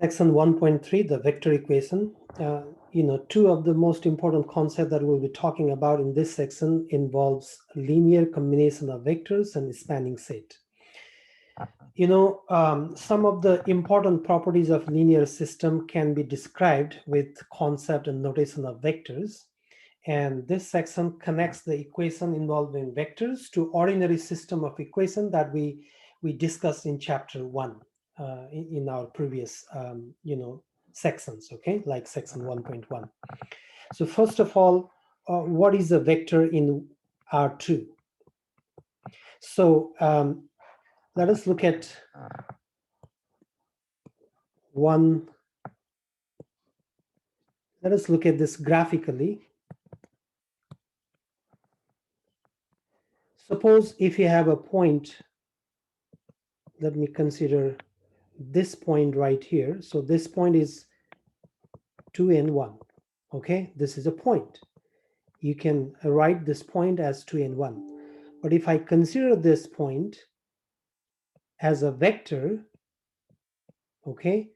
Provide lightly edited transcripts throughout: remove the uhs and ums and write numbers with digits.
Section 1.3, the vector equation. Two of the most important concepts that we'll be talking about in this section involves linear combination of vectors and spanning set. Some of the important properties of linear system can be described with concept and notation of vectors. And this section connects the equation involving vectors to ordinary system of equation that we discussed in chapter 1 in our previous sections, okay, like section 1.1. So first of all, what is a vector in R2? So let us look at let us look at this graphically. Suppose if you have a point, let me consider this point right here. So this point is 2 and 1. Okay, this is a point. You can write this point as 2 and 1. But if I consider this point as a vector, okay,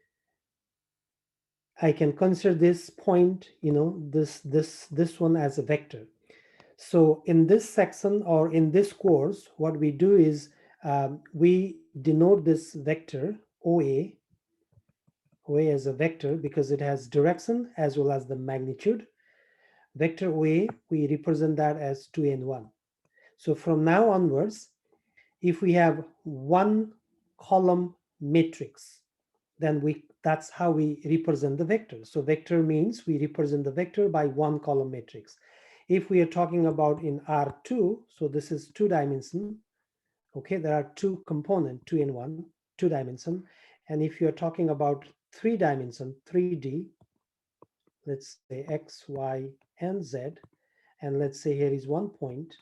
I can consider this point, this one as a vector. So in this section or in this course, what we do is we denote this vector OA as a vector because it has direction as well as the magnitude. Vector OA, we represent that as 2 and 1. So from now onwards, if we have one column matrix, then that's how we represent the vector. So vector means we represent the vector by one column matrix. If we are talking about in R2, so this is 2 dimension, okay, there are 2 components, 2 and 1, 2 dimension. And if you're talking about 3 dimension, 3D, let's say X, Y, and Z, and let's say here is one point,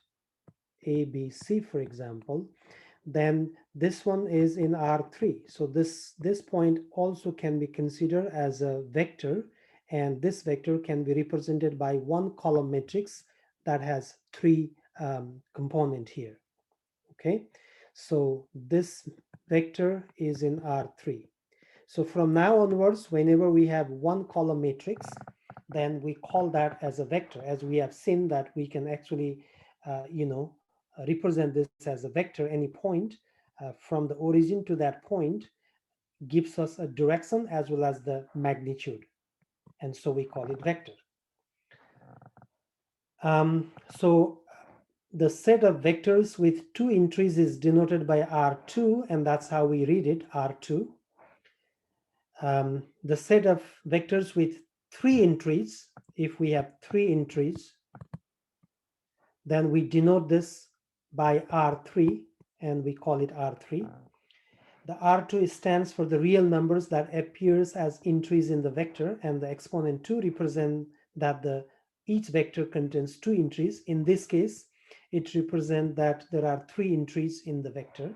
A, B, C, for example, then this one is in R3. So this point also can be considered as a vector, and this vector can be represented by one column matrix that has 3 component here. Okay, so this vector is in R3. So from now onwards, whenever we have one column matrix, then we call that as a vector, as we have seen that we can actually represent this as a vector. Any point from the origin to that point gives us a direction as well as the magnitude, and so we call it vector. So the set of vectors with 2 entries is denoted by R2, and that's how we read it, R2. The set of vectors with 3 entries, if we have 3 entries, then we denote this by R3, and we call it R3. The R2 stands for the real numbers that appears as entries in the vector, and the exponent 2 represent that each vector contains 2 entries. In this case, it represents that there are 3 entries in the vector.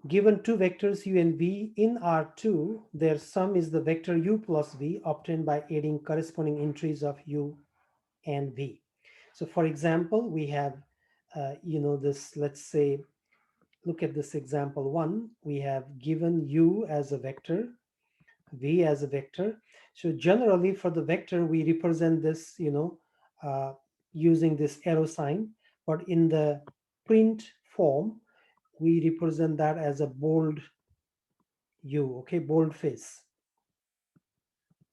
Given 2 vectors u and v in R2, their sum is the vector u plus v obtained by adding corresponding entries of u and v. So for example, we have, this, let's say, look at this example 1. We have given u as a vector, v as a vector. So generally for the vector, we represent this, using this arrow sign, but in the print form, we represent that as a bold U, okay, boldface.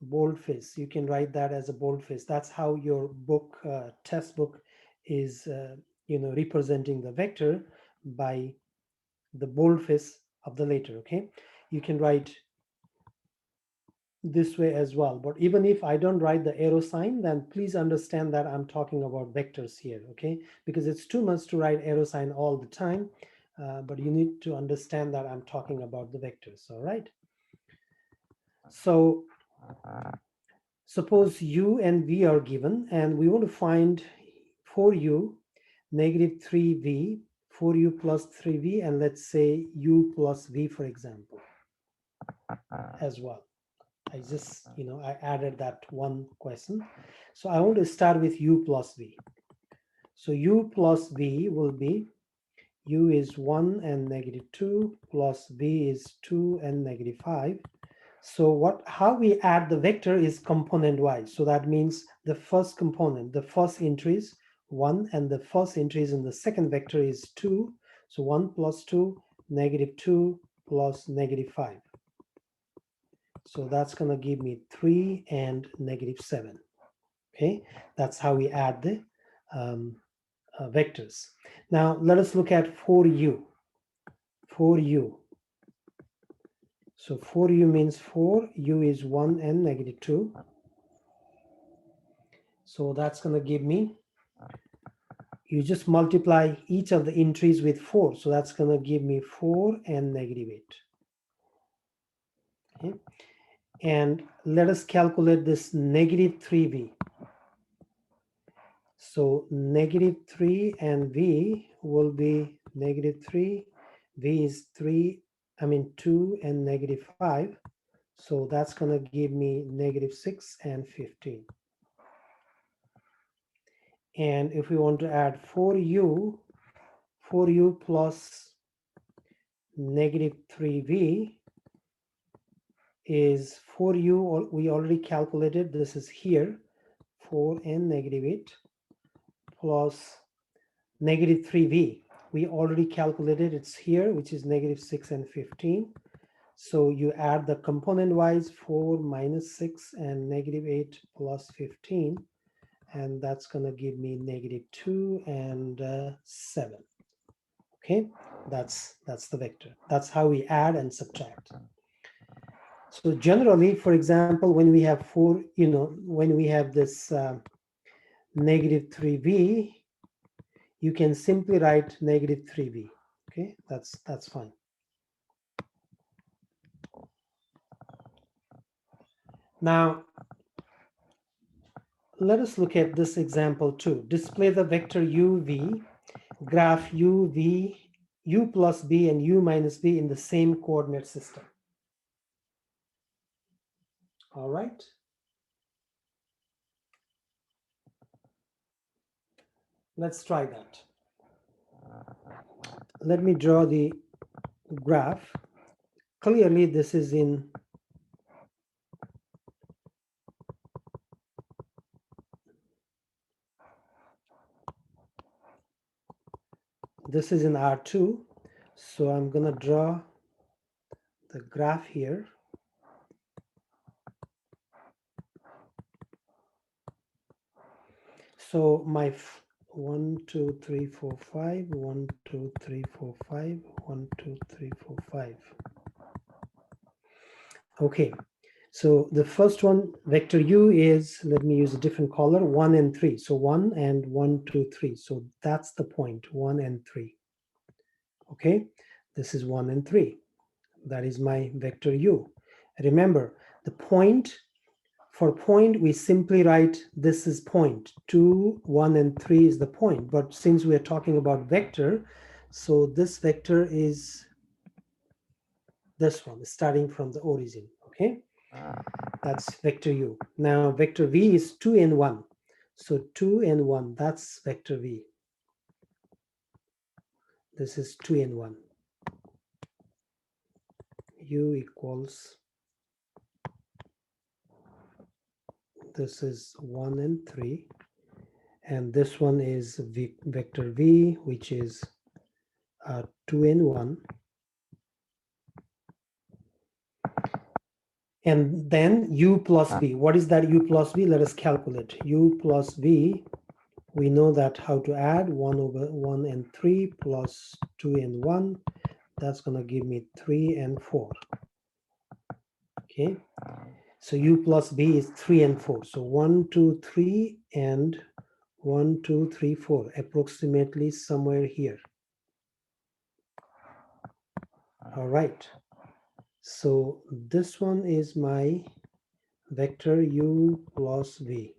Boldface, you can write that as a boldface. That's how your book, test book is, representing the vector by the boldface of the letter, okay? You can write this way as well, but even if I don't write the arrow sign, then please understand that I'm talking about vectors here, okay? Because it's too much to write arrow sign all the time, but you need to understand that I'm talking about the vectors, all right? So suppose u and v are given, and we want to find for u negative 3v, for u plus 3v, and let's say u plus v, for example, as well. I just, I added that one question. So I want to start with u plus v. So u plus v will be u is 1 and negative 2 plus v is 2 and negative 5. So how we add the vector is component wise. So that means the first component, the first entry is 1, and the first entry in the second vector is 2. So 1 plus 2, -2 plus -5. So that's going to give me 3 and -7. Okay, that's how we add the vectors. Now let us look at for u. So for u means u is 1 and -2. So that's going to give me, you just multiply each of the entries with 4. So that's going to give me 4 and -8. Okay. And let us calculate this -3v. So -3 and v will be -3. V is 2 and -5. So that's going to give me -6 and 15. And if we want to add 4u plus -3v is 4u, we already calculated, this is here, 4 and -8 plus -3v. We already calculated, it's here, which is -6 and 15. So you add the component wise 4 minus 6 and -8 plus 15, and that's going to give me -2 and 7. Okay, that's the vector. That's how we add and subtract. So generally, for example, when we have when we have this -3v, you can simply write -3v. Okay, that's fine. Now let us look at this example too. Display the vector uv, graph u plus b and u minus b in the same coordinate system. All right. Let's try that. Let me draw the graph. Clearly, this is in R2. So I'm going to draw the graph here. So my 1, 2, 3, 4, 5, 1, 2, 3, 4, 5, 1, 2, 3, 4, 5. Okay, so the first one, vector u is, let me use a different color, 1 and 3. So 1 and 1, 2, 3. So that's the point, 1 and 3. Okay, this is 1 and 3. That is my vector u. Remember, the point, for point, we simply write this is point. 2, 1, and 3 is the point. But since we are talking about vector, so this vector is this one, starting from the origin. Okay, that's vector u. Now, vector v is 2 and 1. So 2 and 1, that's vector v. This is 2 and 1. U equals, this is 1 and 3. And this one is vector v, which is 2 and 1. And then u plus v. What is that u plus v? Let us calculate. U plus v, we know that how to add 1 over 1 and 3 plus 2 and 1. That's going to give me 3 and 4. Okay, so u plus v is 3 and 4. So 1, 2, 3 and 1, 2, 3, 4, approximately somewhere here. All right. So this one is my vector u plus v.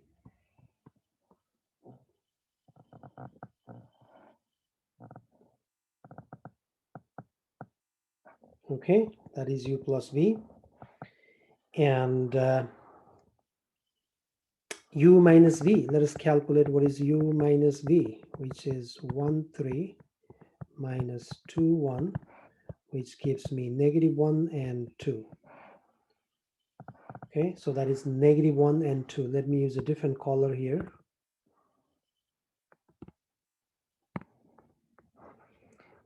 Okay, that is u plus v. And u minus v, let us calculate what is u minus v, which is 1, 3 minus 2, 1, which gives me -1 and 2. Okay, so that is -1 and 2. Let me use a different color here.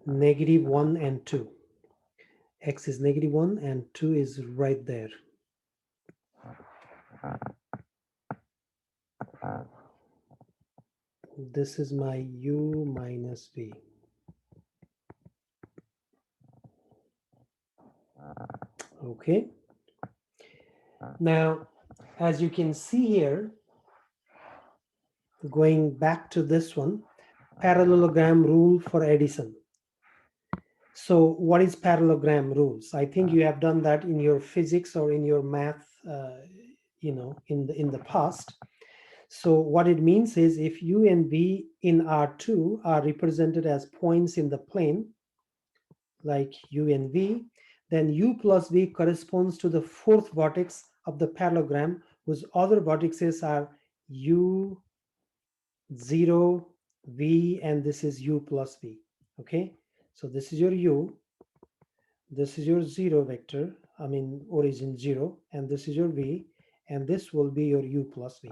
-1 and 2. X is -1 and 2 is right there. This is my u minus v. Okay. Now, as you can see here, going back to this one, parallelogram rule for Addison. So what is parallelogram rules? I think you have done that in your physics or in your math, in the past. So what it means is if u and v in R2 are represented as points in the plane, like u and v, then u plus v corresponds to the fourth vertex of the parallelogram, whose other vertices are u, 0, v, and this is u plus v. Okay, so this is your u, this is your 0 vector, origin 0, and this is your v, and this will be your u plus v.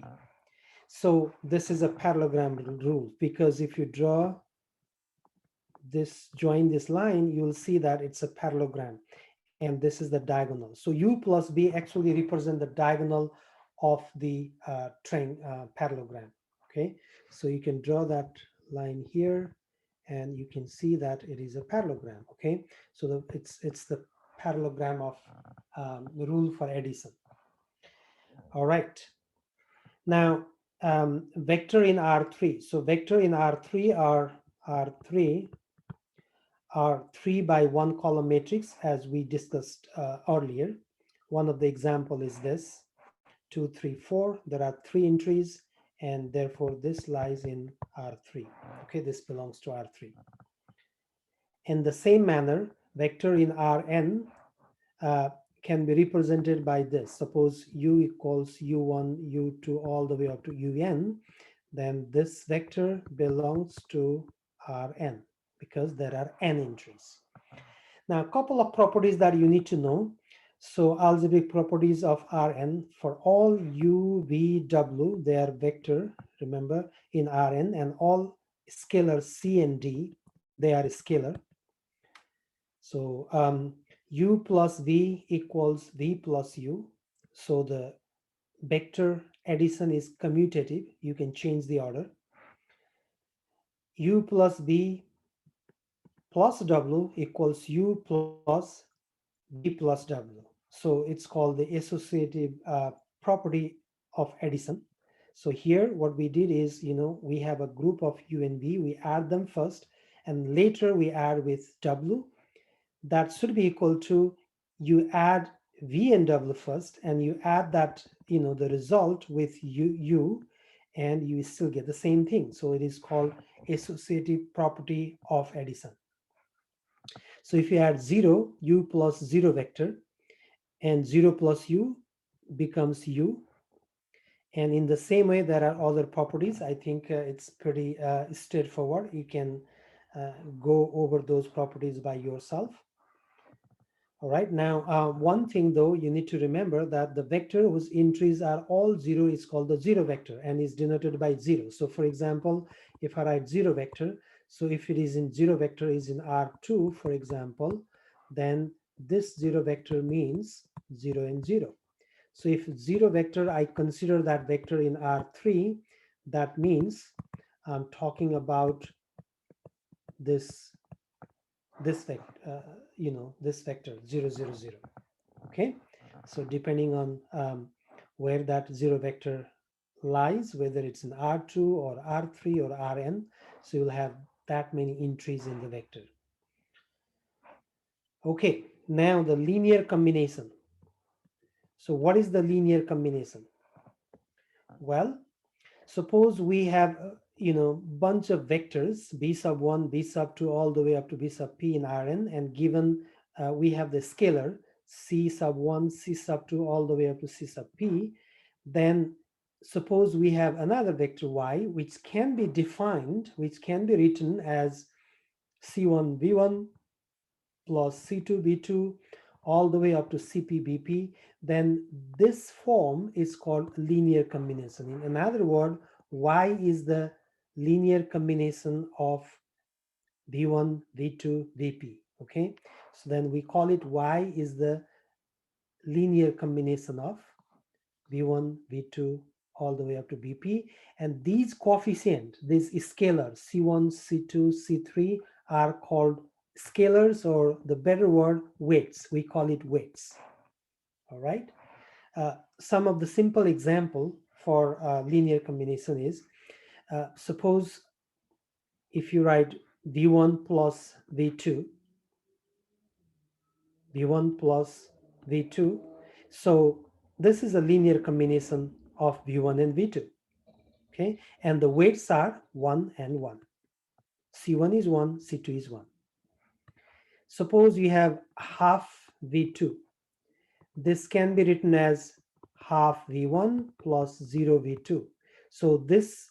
So this is a parallelogram rule, because if you draw this, join this line, you'll see that it's a parallelogram, and this is the diagonal. So u plus v actually represent the diagonal of the parallelogram. Okay, so you can draw that line here, and you can see that it is a parallelogram. Okay, so it's the parallelogram of the rule for Addison. All right, now vector in R3. So vector in R3 are 3 by 1 column matrix, as we discussed earlier. One of the example is this 2, 3, 4. There are 3 entries, and therefore this lies in R3. Okay, this belongs to R3. In the same manner, vector in Rn can be represented by this. Suppose u equals u1, u2, all the way up to un, then this vector belongs to Rn, because there are n entries. Now, a couple of properties that you need to know. So algebraic properties of Rn, for all u, v, w, they are vector, remember, in Rn, and all scalar c and d, they are scalar. So u plus v equals v plus u. So the vector addition is commutative. You can change the order. U plus v plus w equals u plus v plus w. So it's called the associative property of addition. So here what we did is, we have a group of u and v, we add them first, and later we add with w. That should be equal to, you add v and w first, and you add that, the result with u, and you still get the same thing. So it is called associative property of addition. So if you add 0, u plus 0 vector, and 0 plus u becomes u. And in the same way, there are other properties. I think it's pretty straightforward. You can go over those properties by yourself. All right, now one thing though, you need to remember that the vector whose entries are all 0 is called the 0 vector and is denoted by 0. So for example, if I write 0 vector, so if it is in 0 vector is in R2, for example, then this 0 vector means 0 and 0. So if 0 vector, I consider that vector in R3, that means I'm talking about this vector, this vector 0, 0, 0. Okay, so depending on where that 0 vector lies, whether it's in R2 or R3 or Rn, so you'll have that many entries in the vector. Okay, now the linear combination. So what is the linear combination? Well, suppose we have bunch of vectors b sub 1, b sub 2, all the way up to b sub p in Rn, and given we have the scalar c sub 1, c sub 2, all the way up to c sub p, then suppose we have another vector y which can be defined, which can be written as c1 v1 plus c2 v2, all the way up to CP-BP, then this form is called linear combination. In other words, Y is the linear combination of V1, V2, Vp. Okay, so then we call it Y is the linear combination of V1, V2, all the way up to Vp. And these coefficients, these scalars, C1, C2, C3 are called scalars, or the better word, weights. We call it weights. All right. Some of the simple example for linear combination is, suppose if you write V1 plus V2, V1 plus V2, so this is a linear combination of V1 and V2. Okay, and the weights are 1 and 1. C1 is 1, C2 is 1. Suppose you have half V2. This can be written as half V1 plus 0 V2. So this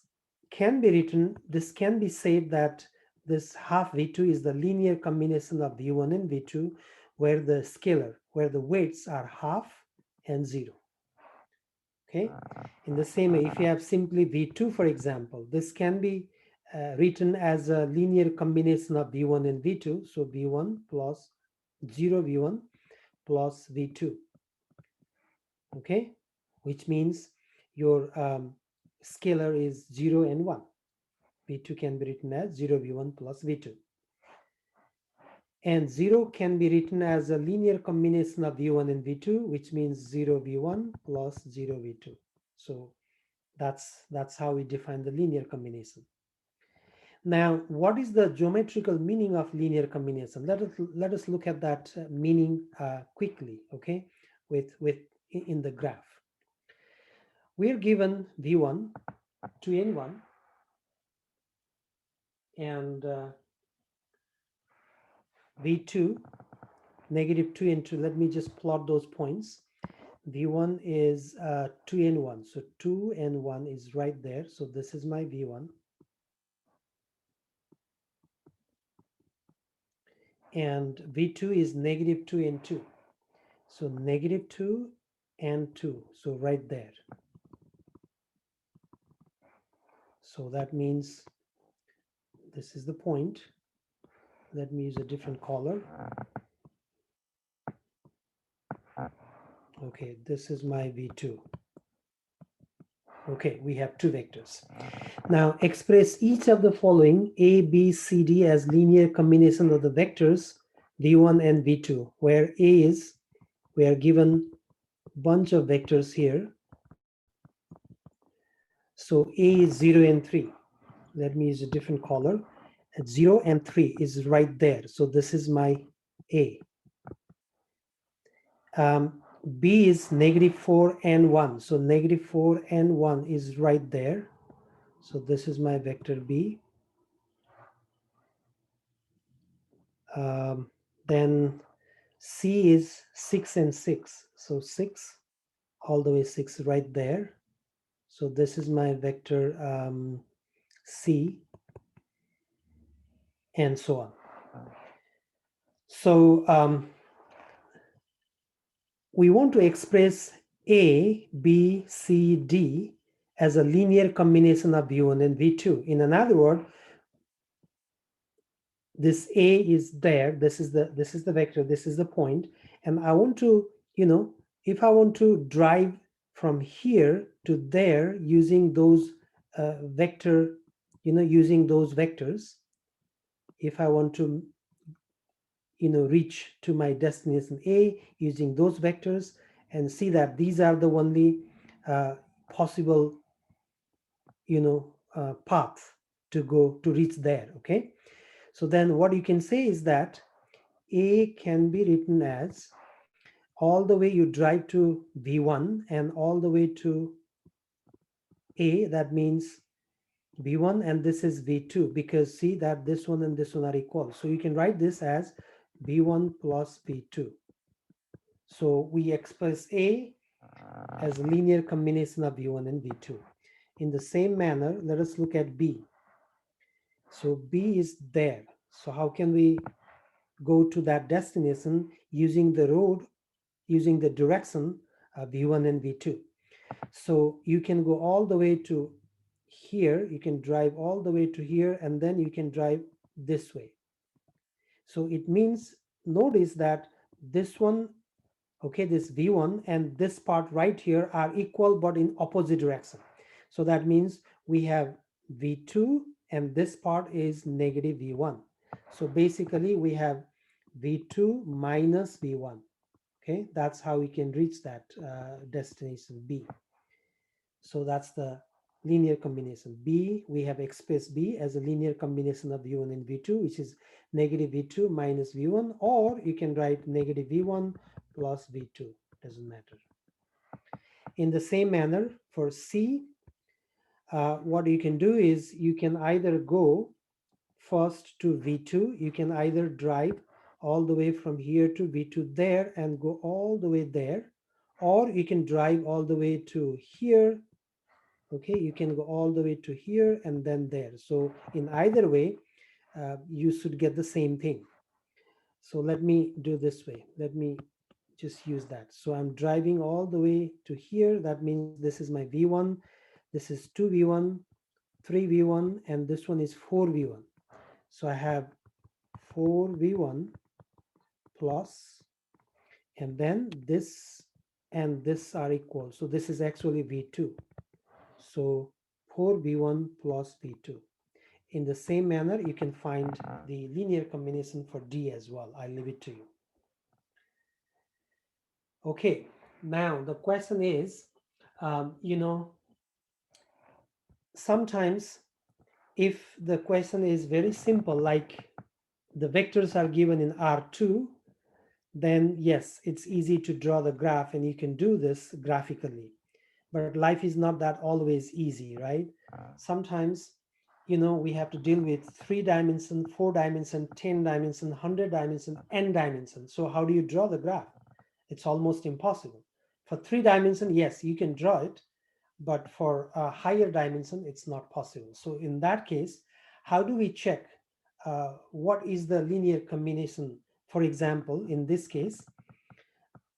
can be written, this can be said that this half V2 is the linear combination of V1 and V2, where the scalar, where the weights are half and 0. Okay, in the same way, if you have simply V2, for example, this can be written as a linear combination of V1 and V2. So V1 plus 0 V1 plus V2. Okay, which means your scalar is 0 and 1. V2 can be written as 0 V1 plus V2. And 0 can be written as a linear combination of V1 and V2, which means 0 V1 plus 0 V2. So that's how we define the linear combination. Now, what is the geometrical meaning of linear combination? Let us look at that meaning quickly, okay, with in the graph. We're given V1, 2n1, and V2, negative 2 and 2. Let me just plot those points. V1 is 2 and 1. So 2 and 1 is right there. So this is my V1. And V2 is negative 2 and 2. So negative 2 and 2. So right there. So that means this is the point. Let me use a different color. Okay, this is my V2. Okay, we have two vectors. Now express each of the following A, B, C, D as linear combination of the vectors V1 and V2, where A is, we are given a bunch of vectors here. So A is 0 and 3. Let me use a different color. 0 and 3 is right there. So this is my A. B is negative 4 and 1. So negative 4 and 1 is right there. So this is my vector B. Then C is 6 and 6. So 6, all the way 6 right there. So this is my vector C, and so on. So we want to express A, B, C, D as a linear combination of V1 and V2. In another word, this A is there. This is the vector. This is the point, and I want to, if I want to drive from here to there using those vector, using those vectors, if I want to, reach to my destination A using those vectors, and see that these are the only possible, path to go to reach there. Okay, so then what you can say is that A can be written as all the way you drive to V1 and all the way to A. That means V1 and this is V2, because see that this one and this one are equal. So you can write this as V1 plus V2. So we express A as a linear combination of V1 and V2. In the same manner, let us look at B. So B is there. So how can we go to that destination using the road, using the direction v1 and v2. So you can go all the way to here, you can drive all the way to here, and then you can drive this way. So it means, notice that this one, okay, this v1 and this part right here are equal but in opposite direction. So that means we have v2 and this part is negative v1. So basically we have v2 minus v1. Okay, that's how we can reach that destination B. So that's the linear combination. B, we have expressed B as a linear combination of V1 and V2, which is negative V2 minus V1, or you can write negative V1 plus V2, doesn't matter. In the same manner, for C, what you can do is you can either go first to V2, you can either drive all the way from here to V2 there and go all the way there, or you can drive all the way to here. Okay, you can go all the way to here and then there. So in either way, you should get the same thing. So let me do this way. Let me just use that. So I'm driving all the way to here. That means this is my V1. This is 2V1, 3V1, and this one is 4V1. So I have 4V1 plus, and then this and this are equal. So this is actually V2. So 4V1 plus V2. In the same manner, you can find the linear combination for D as well. I'll leave it to you. Okay, now the question is, sometimes if the question is very simple, like the vectors are given in R2, then yes, it's easy to draw the graph and you can do this graphically. But life is not that always easy, right? Sometimes, we have to deal with 3 dimension, 4 dimension, 10 dimension, 100 dimension, n dimension. So how do you draw the graph? It's almost impossible. For 3 dimension, yes, you can draw it, but for a higher dimension, it's not possible. So in that case, how do we check what is the linear combination? For example, in this case,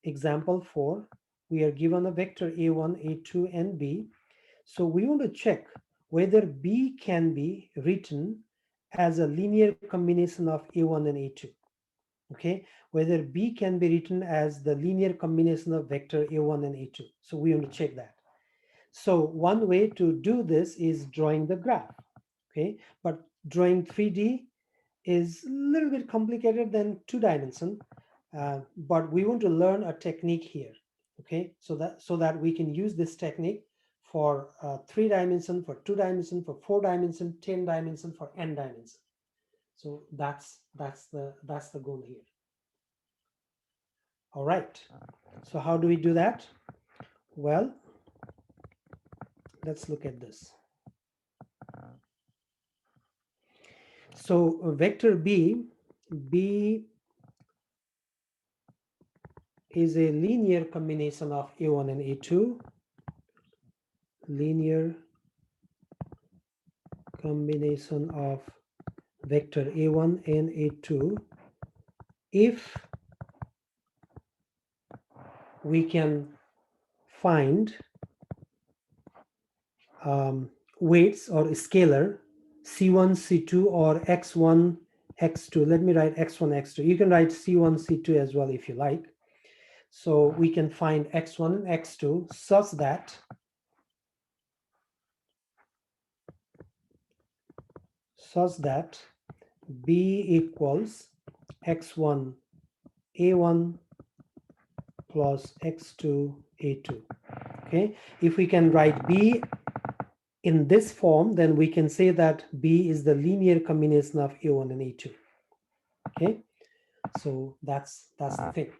example 4, we are given a vector a1, a2, and b. So we want to check whether b can be written as a linear combination of a1 and a2. Okay, whether b can be written as the linear combination of vector a1 and a2. So we want to check that. So one way to do this is drawing the graph. Okay, but drawing 3D is a little bit complicated than 2 dimension, but we want to learn a technique here. Okay, so that we can use this technique for 3 dimension, for 2 dimension, for 4 dimension, 10 dimension, for n dimension. So that's the goal here. All right, so how do we do that? Well, let's look at this. So vector b is a linear combination of a1 and a2, linear combination of vector a1 and a2 if we can find weights or scalar c1, c2, or x1, x2. Let me write x1, x2. You can write c1, c2 as well if you like. So we can find x1 and x2 such that b equals x1 a1 plus x2 a2. Okay, if we can write b in this form, then we can say that b is the linear combination of a1 and a2. Okay, so that's the thing.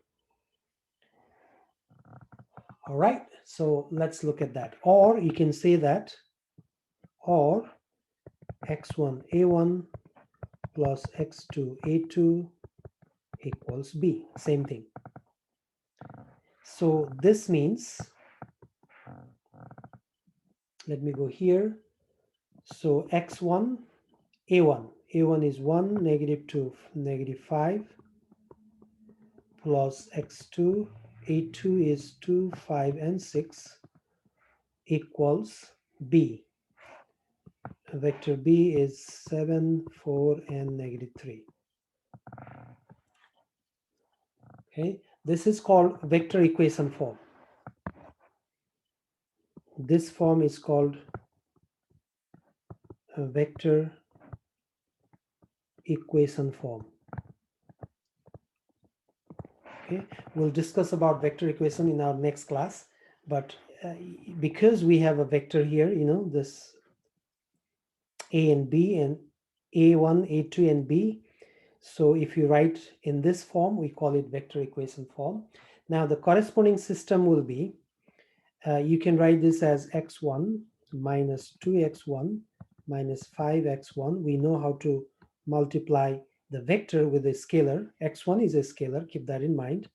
All right, so let's look at that. Or you can say that, or x1 a1 plus x2 a2 equals b, same thing. So this means, let me go here. So x1 a1 is 1, -2, -5, plus x2, a2 is 2, 5, and 6 equals b. Vector b is 7, 4, and -3. Okay, this is called vector equation form. This form is called a vector equation form. Okay, we'll discuss about vector equation in our next class, but because we have a vector here, you know, this a and b, and a1, a2, and b. So if you write in this form, we call it vector equation form. Now the corresponding system will be, you can write this as x1 minus 2x1 minus 5x1. We know how to multiply the vector with a scalar. X1 is a scalar, keep that in mind.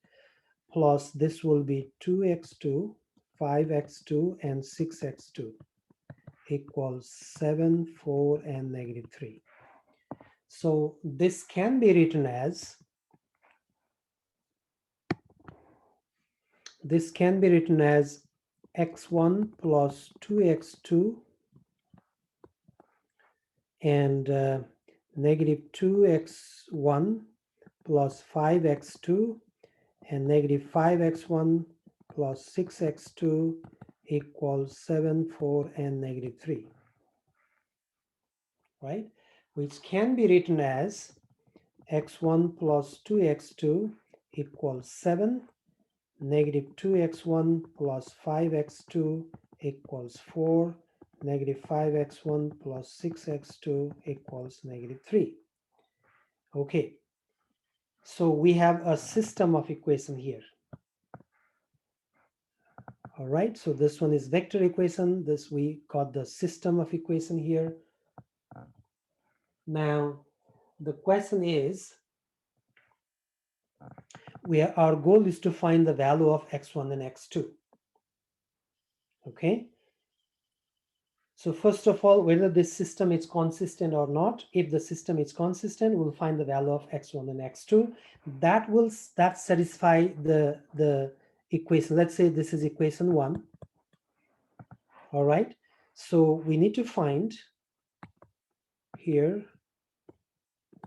Plus this will be 2x2, 5x2, and 6x2 equals 7, 4, and -3. So this can be written as, x1 plus 2x2 and -2x1 plus 5x2 and -5x1 plus 6x2 equals 7, 4, and -3, right? Which can be written as x1 plus 2x2 equals 7, -2x1 plus 5x2 equals 4, -5x1 plus 6x2 equals -3. Okay, so we have a system of equation here. All right, so this one is vector equation. This we got the system of equation here. Now, the question is, our goal is to find the value of x1 and x2. Okay. So first of all, whether this system is consistent or not. If the system is consistent, we'll find the value of x1 and x2. That satisfy the equation. Let's say this is equation 1. All right. So we need to find here.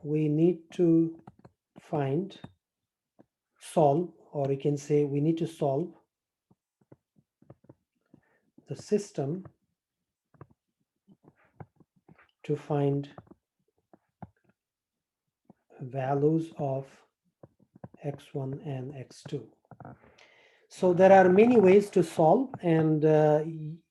We need to solve, or we can say we need to solve the system to find values of x1 and x2. So there are many ways to solve, and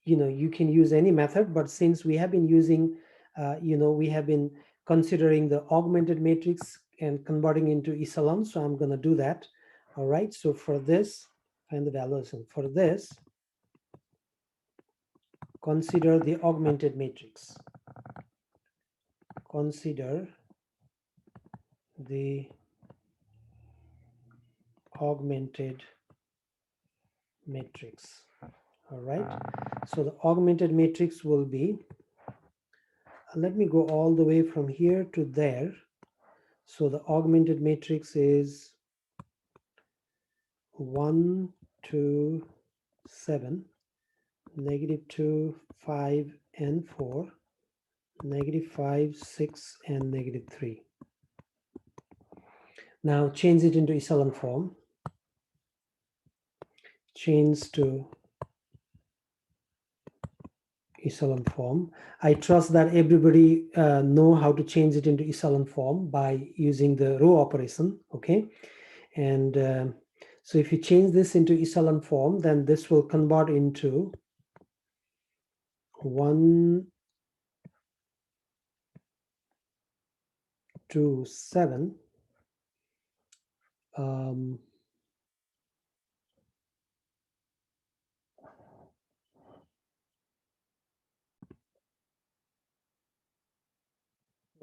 you can use any method, but since we have been using, we have been considering the augmented matrix and converting into echelon, so I'm going to do that. All right, so for this, find the values, and for this, consider the augmented matrix. Consider the augmented matrix. All right, so the augmented matrix will be, let me go all the way from here to there. So the augmented matrix is 1, 2, 7, -2, 5, and 4, -5, 6, and -3. Now change it into echelon form. Change to echelon form. I trust that everybody know how to change it into echelon form by using the row operation. Okay, and so if you change this into echelon form, then this will convert into 1, 2, 7.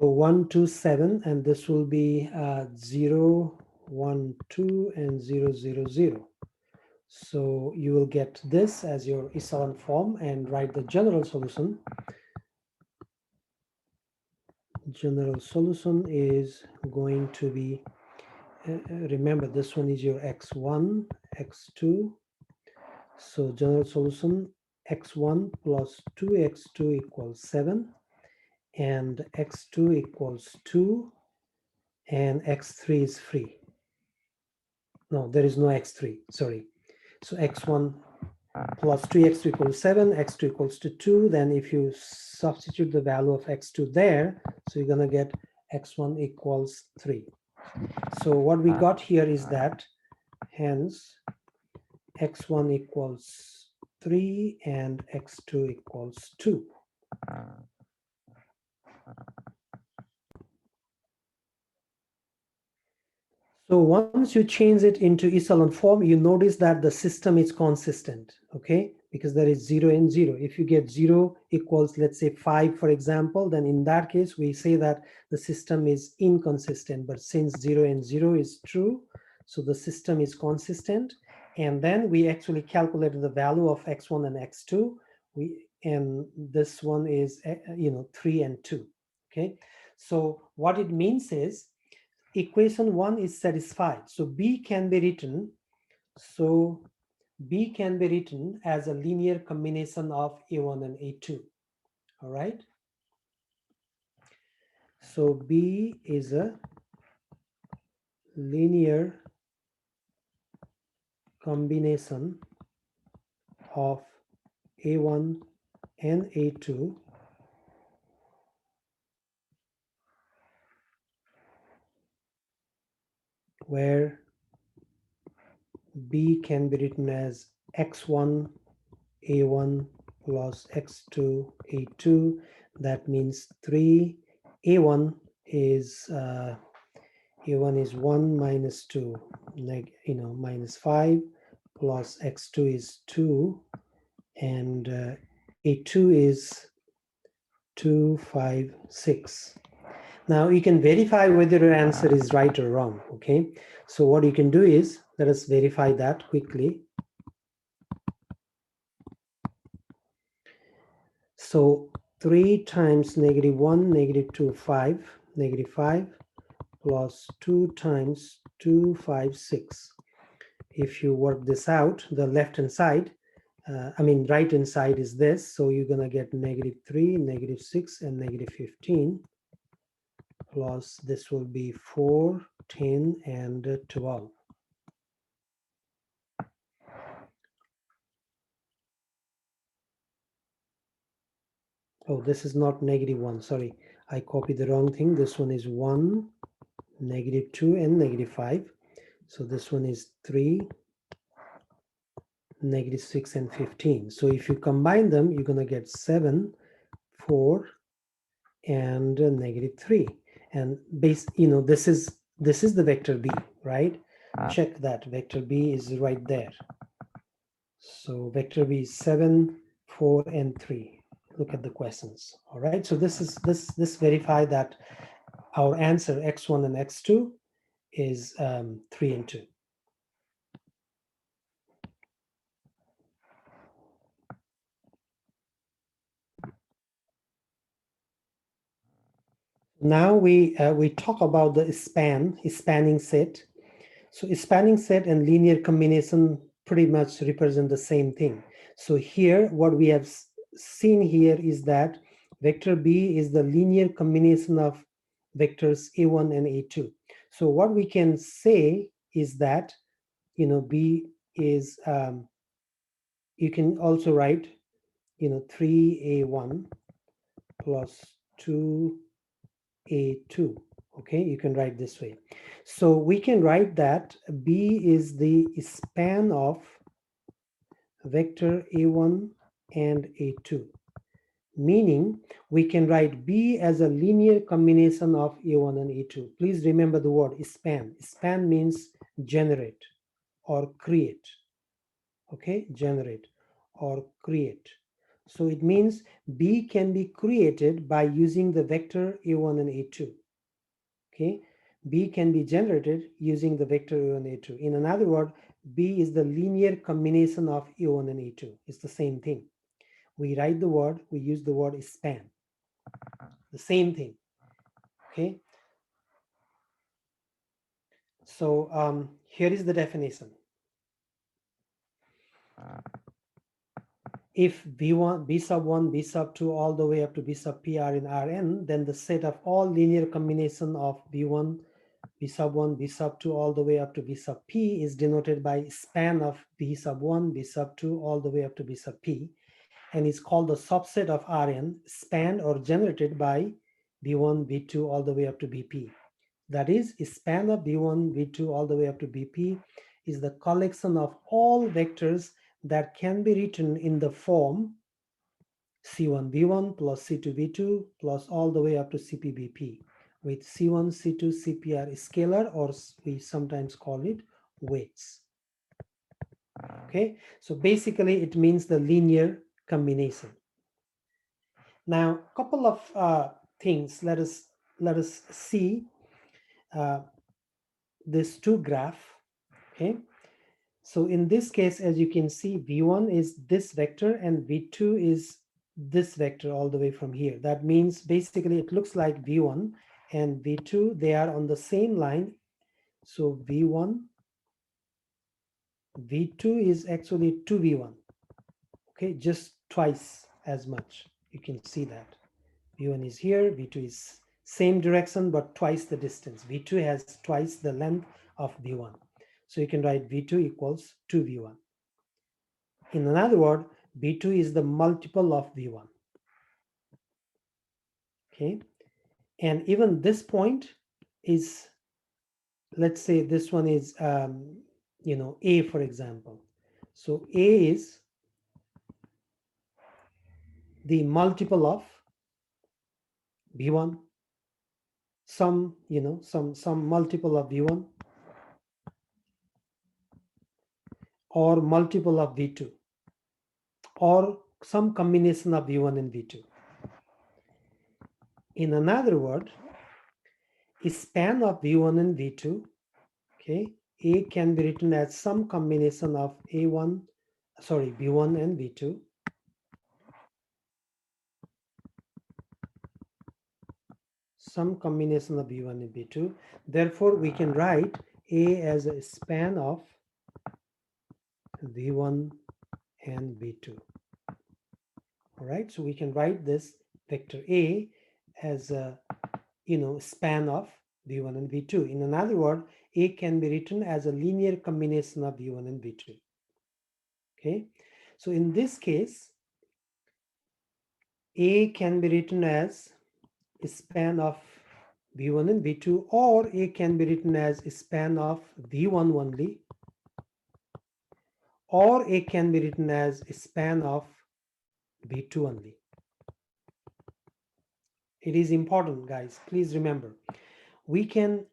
1, 2, 7, and this will be 0, 1, 2, and 0, 0, 0. So you will get this as your echelon form and write the general solution. General solution is going to be remember this one is your x1, x2. So general solution x1 plus 2x2 equals 7 and x2 equals 2 and x3 is free. No, there is no x3, sorry. So x1 plus 3x2 equals 7, x2 equals to 2. Then if you substitute the value of x2 there, so you're going to get x1 equals 3. So what we got here is that, hence, x1 equals 3 and x2 equals 2. So once you change it into echelon form, you notice that the system is consistent, okay? Because there is 0 and 0. If you get 0 equals, let's say 5, for example, then in that case, we say that the system is inconsistent. But since 0 and 0 is true, so the system is consistent. And then we actually calculated the value of x1 and x2. And this one is, 3 and 2, okay? So what it means is, equation 1 is satisfied. So B can be written, as a linear combination of A1 and A2. All right. So B is a linear combination of A1 and A2 where B can be written as x1 A1 plus x2 A2. That means 3. A1 is 1 minus 2, minus 5, plus x2 is 2, and A2 is 2, 5, 6. Now you can verify whether your answer is right or wrong, okay? So what you can do is, let us verify that quickly. So 3 times -1, -2, 5, -5, plus 2 times 2, 5, 6. If you work this out, the left-hand side, right-hand side is this. So you're going to get -3, -6, and -15. Plus this will be 4, 10, and 12. Oh, this is not -1. Sorry, I copied the wrong thing. This one is 1, -2, and -5. So this one is 3, -6, and 15. So if you combine them, you're going to get 7, 4, and -3. And this is the vector B, right? Check that vector B is right there. So vector B is 7, 4, and 3. Look at the questions. All right. So this verify that our answer x1 and x2 is 3 and 2. Now we talk about the spanning set. So a spanning set and linear combination pretty much represent the same thing. So here, what we have seen here is that vector B is the linear combination of vectors A1 and A2. So what we can say is that, B is, you can also write, 3A1 plus 2A2. Okay, you can write this way. So we can write that B is the span of vector A1 and A2, meaning we can write B as a linear combination of A1 and A2. Please remember the word span. Span means generate or create. Okay, generate or create. So it means B can be created by using the vector A1 and A2. Okay, B can be generated using the vector A1 and A2. In another word, B is the linear combination of A1 and A2. It's the same thing. We use the word span. The same thing. Okay. So here is the definition. If B1, B sub 1, B sub 2, all the way up to B sub P are in Rn, then the set of all linear combination of B1, B sub 1, B sub 2, all the way up to B sub P is denoted by span of B sub 1, B sub 2, all the way up to B sub P, and is called the subset of Rn spanned or generated by B1, B2, all the way up to BP. That is, span of B1, B2, all the way up to BP is the collection of all vectors that can be written in the form C1, B1 plus C2, B2 plus all the way up to CP, BP, with C1, C2, CP are scalar, or we sometimes call it weights. Okay, so basically it means the linear combination. Now, a couple of things. Let us see this two graph. Okay, so in this case, as you can see, V1 is this vector and V2 is this vector all the way from here. That means basically it looks like V1 and V2, they are on the same line. So V1, V2 is actually 2V1. Okay, just twice as much. You can see that. V1 is here, V2 is same direction, but twice the distance. V2 has twice the length of V1. So you can write V2 equals 2V1. In another word, B2 is the multiple of V1. Okay, and even this point is, let's say this one is, A, for example. So A is the multiple of B1, some multiple of V1, or multiple of V2, or some combination of V1 and V2. In another word, a span of V1 and V2, okay, A can be written as some combination of B1 and V2, some combination of V1 and V2. Therefore, we can write A as a span of V1 and V2. All right, so we can write this vector A as a span of V1 and V2. In another word, A can be written as a linear combination of V1 and V2. Okay, so in this case, A can be written as a span of V1 and V2, or A can be written as a span of V1 only, or A can be written as a span of V2 only. It is important, guys. Please remember, we can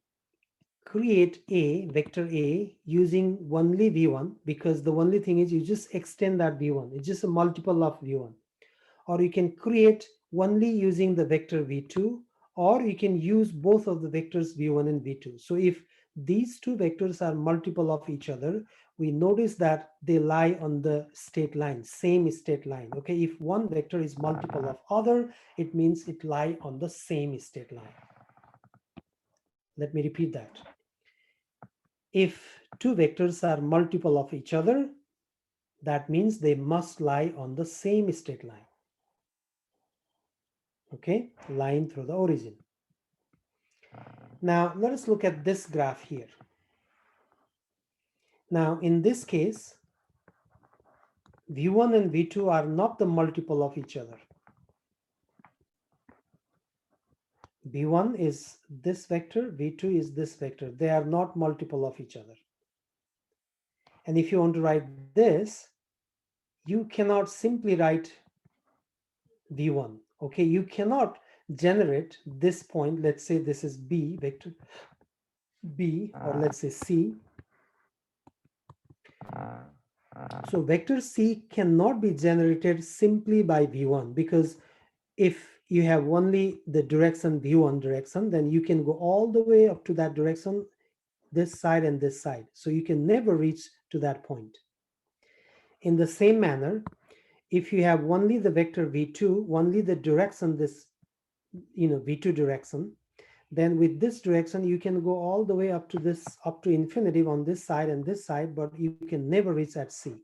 create a vector A using only V1, because the only thing is you just extend that V1. It's just a multiple of V1. Or you can create only using the vector V2, or you can use both of the vectors V1 and V2. So if these two vectors are multiple of each other, we notice that they lie on the state line, same state line. Okay, if one vector is multiple of other, it means it lie on the same state line. Let me repeat that. If two vectors are multiple of each other, that means they must lie on the same state line. Okay, line through the origin. Now let us look at this graph here. Now in this case, V1 and V2 are not the multiple of each other. V1 is this vector, V2 is this vector. They are not multiple of each other. And if you want to write this, you cannot simply write V1. Okay, you cannot generate this point. Let's say this is B, vector B, or let's say C. So vector C cannot be generated simply by V1, because if you have only the direction V1 direction, then you can go all the way up to that direction, this side and this side. So you can never reach to that point. In the same manner, if you have only the vector V2, only the direction, this V2 direction, then with this direction, you can go all the way up to this, up to infinity on this side and this side, but you can never reach at C.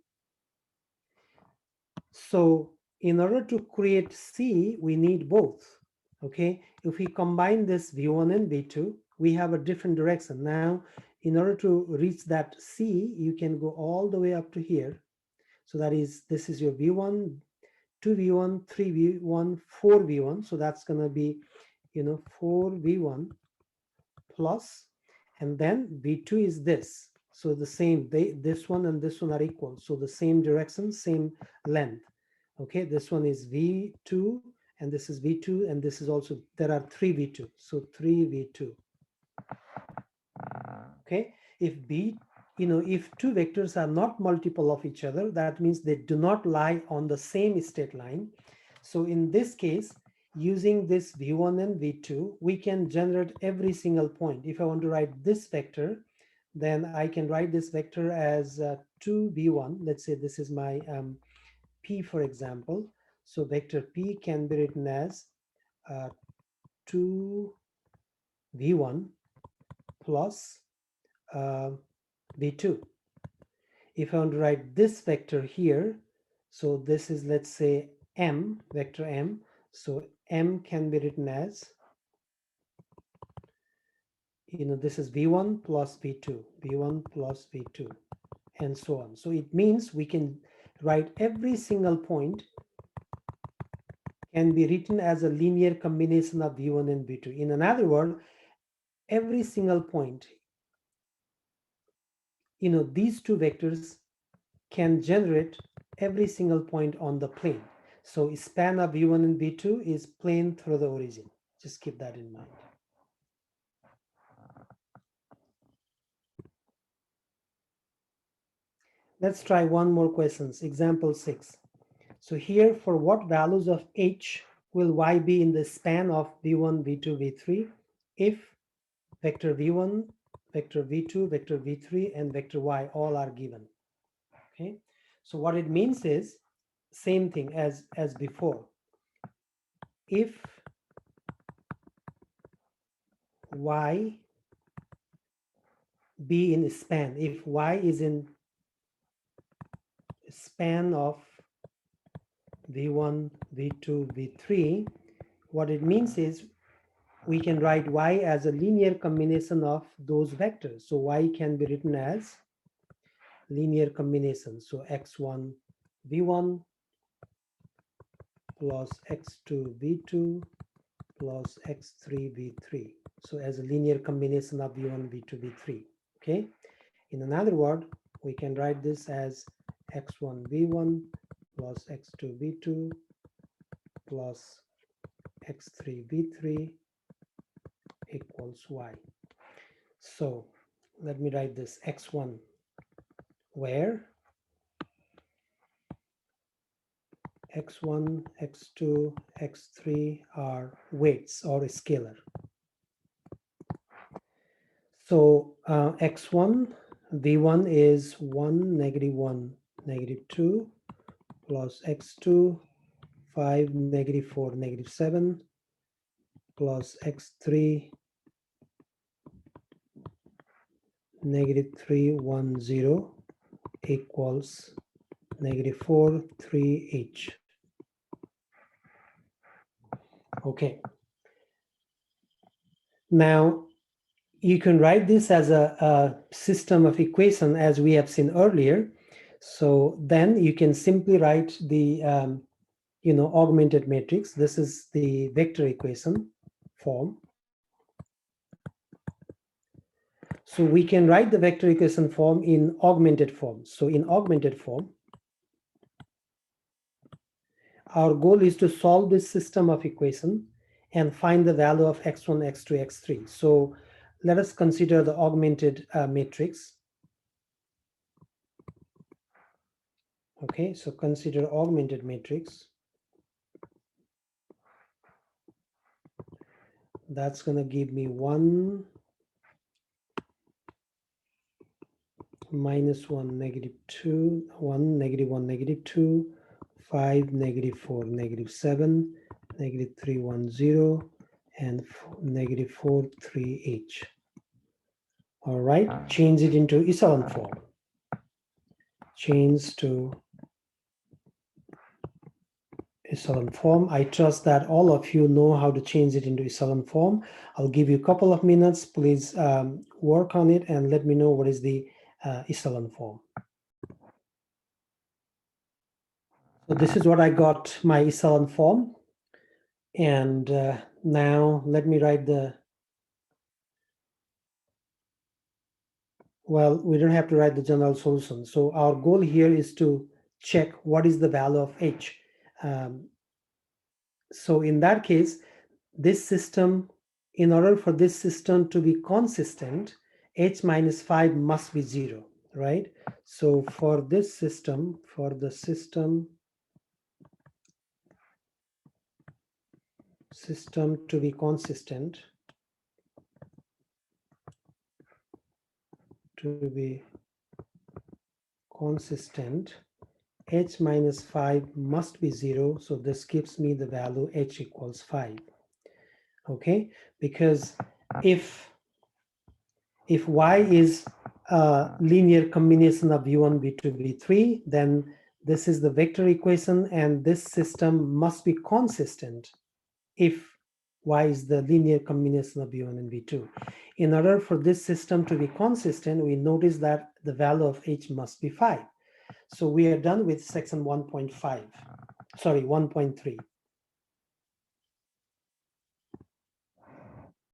So in order to create C, we need both. Okay, if we combine this V1 and V2, we have a different direction. Now, in order to reach that C, you can go all the way up to here. So that is, this is your V1, 2V1, 3V1, 4V1. So that's going to be, 4V1 plus, and then V2 is this. So the same, this one and this one are equal. So the same direction, same length. Okay, this one is V2 and this is V2, and this is also, there are 3V2. So 3V2. Okay, if if two vectors are not multiple of each other, that means they do not lie on the same straight line. So in this case, using this V1 and V2, we can generate every single point. If I want to write this vector, then I can write this vector as 2V1. Let's say this is my P, for example. So vector P can be written as 2V1 plus V2. If I want to write this vector here, so this is, let's say, M, vector M. So M can be written as, this is V1 plus V2, V1 plus V2, and so on. So it means we can write every single point can be written as a linear combination of V1 and V2. In another word, every single point, these two vectors can generate every single point on the plane. So span of V1 and V2 is plane through the origin. Just keep that in mind. Let's try one more question. Example 6. So here, for what values of H will Y be in the span of V1, V2, V3 if vector V1, vector V2, vector V3, and vector Y all are given? Okay, so what it means is same thing as before. If Y be in span, if Y is in span of V1, V2, V3, what it means is we can write Y as a linear combination of those vectors. So Y can be written as linear combination. So x1 V1 plus x2 V2 plus x3 V3. So as a linear combination of V1, V2, V3. Okay. In another word, we can write this as x1 V1 plus x2 V2 plus x3 V3 equals Y. So let me write this x1 where x1, x2, x3 are weights or scalar. So x1 v1 is 1, -1, -2 plus x2 5, -4, -7 plus x3 -3, 1, 0 equals -4, 3h. Okay. Now you can write this as a system of equation as we have seen earlier. So then you can simply write the augmented matrix. This is the vector equation form. So we can write the vector equation form in augmented form. So in augmented form, our goal is to solve this system of equation and find the value of x1, x2, x3. So let us consider the augmented matrix. Okay, so consider augmented matrix. That's going to give me 1, -1, -2, 1, -1, -2, 5, -4, -7, -3, 1, 0, and negative 4, 3h. All right, change it into echelon form. Change to echelon form. I trust that all of you know how to change it into echelon form. I'll give you a couple of minutes. Please work on it and let me know what is the echelon form. So this is what I got my echelon form. And now let me write the, well, we don't have to write the general solution. So our goal here is to check what is the value of h. So in that case, this system, in order for this system to be consistent, h minus 5 must be 0, right? So for this system, for the system to be consistent, h minus 5 must be 0. So this gives me the value h equals 5. Okay, because if y is a linear combination of v1, v2, v3, then this is the vector equation, and this system must be consistent if y is the linear combination of v1 and v2. In order for this system to be consistent, we notice that the value of h must be 5. So we are done with section 1.5, sorry, 1.3.